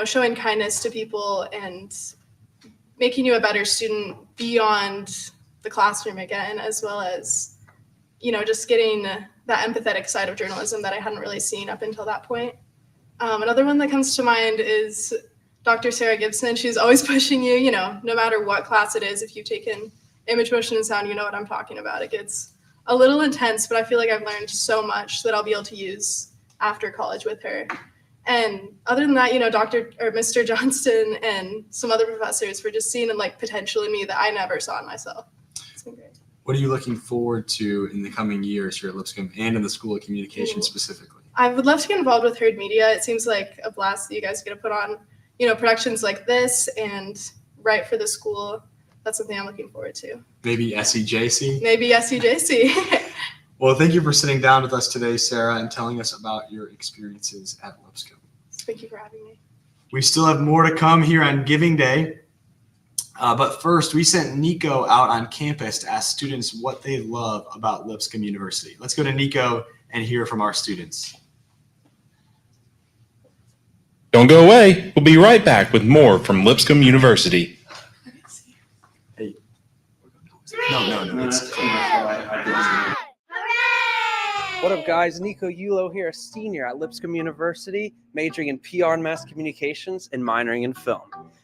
showing kindness to people and making you a better student beyond the classroom again, as well as, just getting that empathetic side of journalism that I hadn't really seen up until that point. Another one that comes to mind is Dr. Sarah Gibson. She's always pushing you, you know, no matter what class it is. If you've taken image, motion, and sound, you know what I'm talking about. It gets a little intense, but I feel like I've learned so much that I'll be able to use after college with her. And other than that, you know, Mr. Johnston and some other professors were just seeing like potential in me that I never saw in myself. It's been great. What are you looking forward to in the coming years here at Lipscomb and in the School of Communication specifically? I would love to get involved with Herd Media. It seems like a blast that you guys get to put on, you know, productions like this and write for the school. That's something I'm looking forward to. Maybe SEJC? Maybe SEJC. Well, thank you for sitting down with us today, Sarah, and telling us about your experiences at Lipscomb. Thank you for having me. We still have more to come here on Giving Day. But first, we sent Nico out on campus to ask students what they love about Lipscomb University. Let's go to Nico and hear from our students. Don't go away. We'll be right back with more from Lipscomb University. No. What up, guys? Nico Yulo here, a senior at Lipscomb University, majoring in PR and mass communications and minoring in film.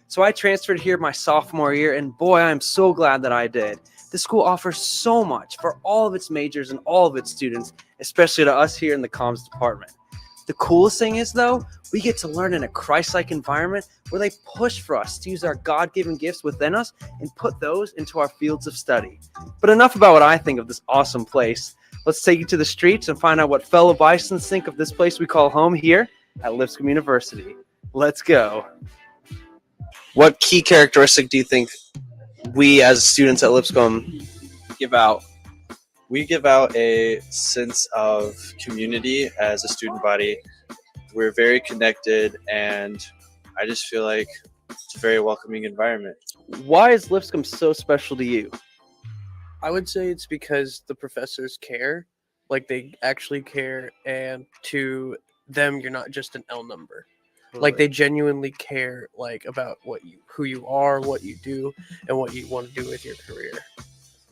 So I transferred here my sophomore year, and boy, I'm so glad that I did. The school offers so much for all of its majors and all of its students, especially to us here in the comms department. The coolest thing is, though, we get to learn in a Christ-like environment where they push for us to use our God-given gifts within us and put those into our fields of study. But enough about what I think of this awesome place. Let's take you to the streets and find out what fellow Bisons think of this place we call home here at Lipscomb University. Let's go. What key characteristic do you think we as students at Lipscomb give out? We give out a sense of community as a student body. We're very connected, and I just feel like it's a very welcoming environment. Why is Lipscomb so special to you? I would say it's because the professors care, like they actually care, and to them, you're not just an L number. Like they genuinely care, like about who you are, what you do, and what you want to do with your career.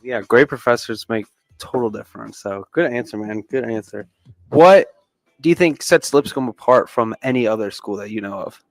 Yeah, great professors make total difference. So good answer, man. Good answer. What do you think sets Lipscomb apart from any other school that you know of?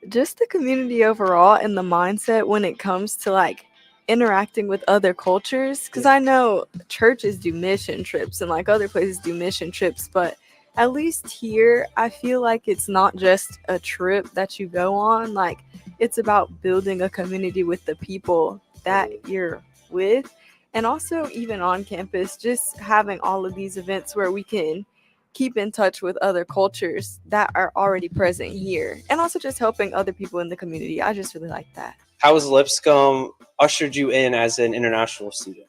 Just the community overall and the mindset when it comes to like interacting with other cultures, because I know churches do mission trips and like other places do mission trips, but at least here I feel like it's not just a trip that you go on. Like it's about building a community with the people that you're with, and also even on campus just having all of these events where we can keep in touch with other cultures that are already present here, and also just helping other people in the community. I just really like that. How has Lipscomb ushered you in as an international student?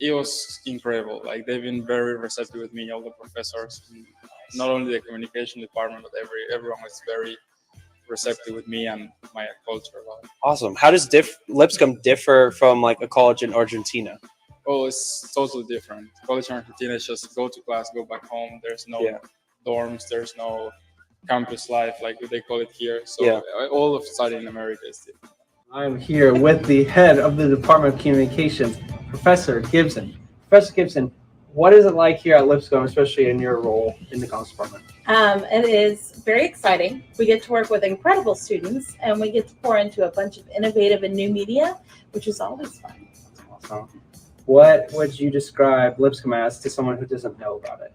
It was incredible. Like they've been very receptive with me, all the professors, not only the communication department, but everyone was very receptive with me and my culture. Awesome. How does Lipscomb differ from like a college in Argentina? Oh, it's totally different. College in Argentina is just go to class, go back home. There's no dorms, there's no campus life like they call it here. So all of studying in America is different. I'm here with the head of the Department of Communications, Professor Gibson. Professor Gibson, what is it like here at Lipscomb, especially in your role in the comms department? It is very exciting. We get to work with incredible students, and we get to pour into a bunch of innovative and new media, which is always fun. Awesome. What would you describe Lipscomb as to someone who doesn't know about it?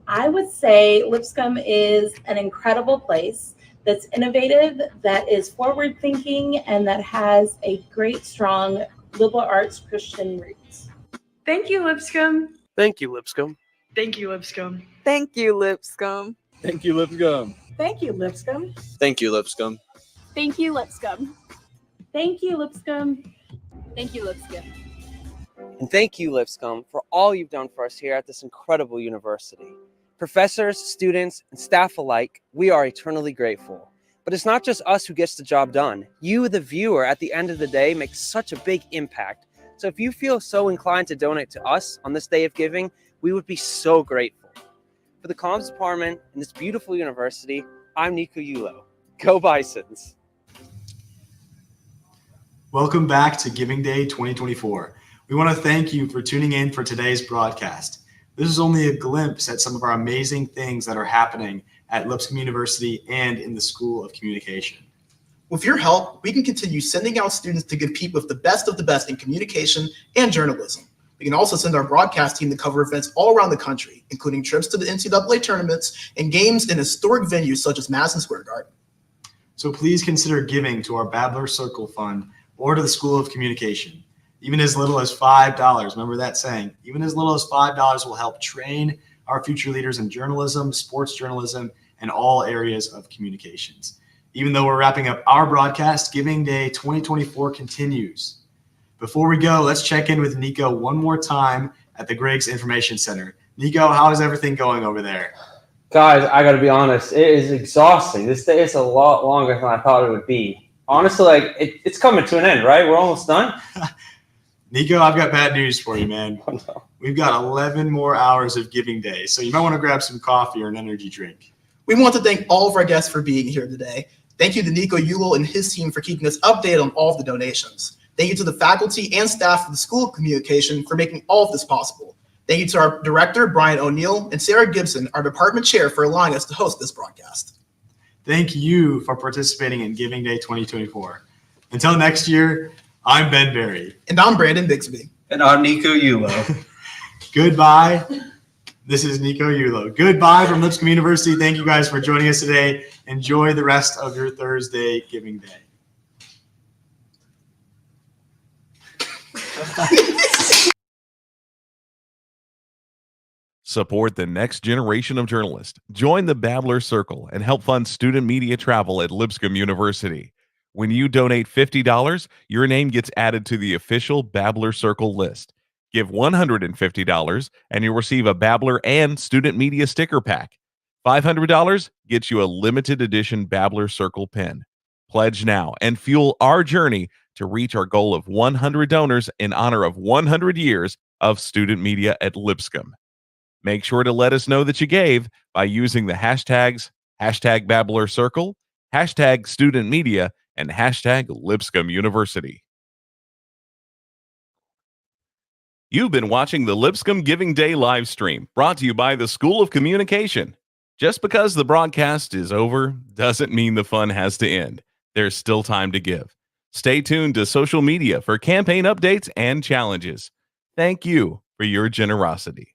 I would say Lipscomb is an incredible place that's innovative, that is forward-thinking, and that has a great, strong liberal arts Christian roots. Thank you, Lipscomb. Thank you, Lipscomb. Thank you, Lipscomb. Thank you, Lipscomb. Thank you, Lipscomb. Thank you, Lipscomb. Thank you, Lipscomb. Thank you, Lipscomb. Thank you, Lipscomb. Thank you, Lipscomb. And thank you, Lipscomb, for all you've done for us here at this incredible university. Professors, students, and staff alike, we are eternally grateful. But it's not just us who gets the job done. You, the viewer, at the end of the day, make such a big impact. So if you feel so inclined to donate to us on this day of giving, we would be so grateful. For the comms department in this beautiful university, I'm Nico Yulo. Go Bisons. Welcome back to Giving Day 2024. We want to thank you for tuning in for today's broadcast. This is only a glimpse at some of our amazing things that are happening at Lipscomb University and in the School of Communication. With your help, we can continue sending out students to compete with the best of the best in communication and journalism. We can also send our broadcast team to cover events all around the country, including trips to the NCAA tournaments and games in historic venues such as Madison Square Garden. So please consider giving to our Babbler Circle Fund or to the School of Communication. Even as little as $5, remember that saying, even as little as $5 will help train our future leaders in journalism, sports journalism, and all areas of communications. Even though we're wrapping up our broadcast, Giving Day 2024 continues. Before we go, let's check in with Nico one more time at the Griggs Information Center. Nico, how is everything going over there? Guys, I got to be honest, it is exhausting. This day is a lot longer than I thought it would be. Honestly, like it's coming to an end, right? We're almost done. Nico, I've got bad news for you, man. Oh, no. We've got 11 more hours of Giving Day, so you might want to grab some coffee or an energy drink. We want to thank all of our guests for being here today. Thank you to Nico Yulo and his team for keeping us updated on all of the donations. Thank you to the faculty and staff of the School of Communication for making all of this possible. Thank you to our director, Brian O'Neill, and Sarah Gibson, our department chair, for allowing us to host this broadcast. Thank you for participating in Giving Day 2024. Until next year, I'm Ben Berry. And I'm Brandon Bixby. And I'm Nico Yulo. Goodbye. This is Nico Yulo. Goodbye from Lipscomb University. Thank you guys for joining us today. Enjoy the rest of your Thursday Giving Day. Support the next generation of journalists. Join the Babbler Circle and help fund student media travel at Lipscomb University. When you donate $50, your name gets added to the official Babbler Circle list. Give $150 and you'll receive a Babbler and student media sticker pack. $500 gets you a limited edition Babbler Circle pen. Pledge now and fuel our journey to reach our goal of 100 donors in honor of 100 years of student media at Lipscomb. Make sure to let us know that you gave by using the hashtags #Babbler Circle, #Student Media, and #Lipscomb University. You've been watching the Lipscomb Giving Day live stream, brought to you by the School of Communication. Just because the broadcast is over doesn't mean the fun has to end. There's still time to give. Stay tuned to social media for campaign updates and challenges. Thank you for your generosity.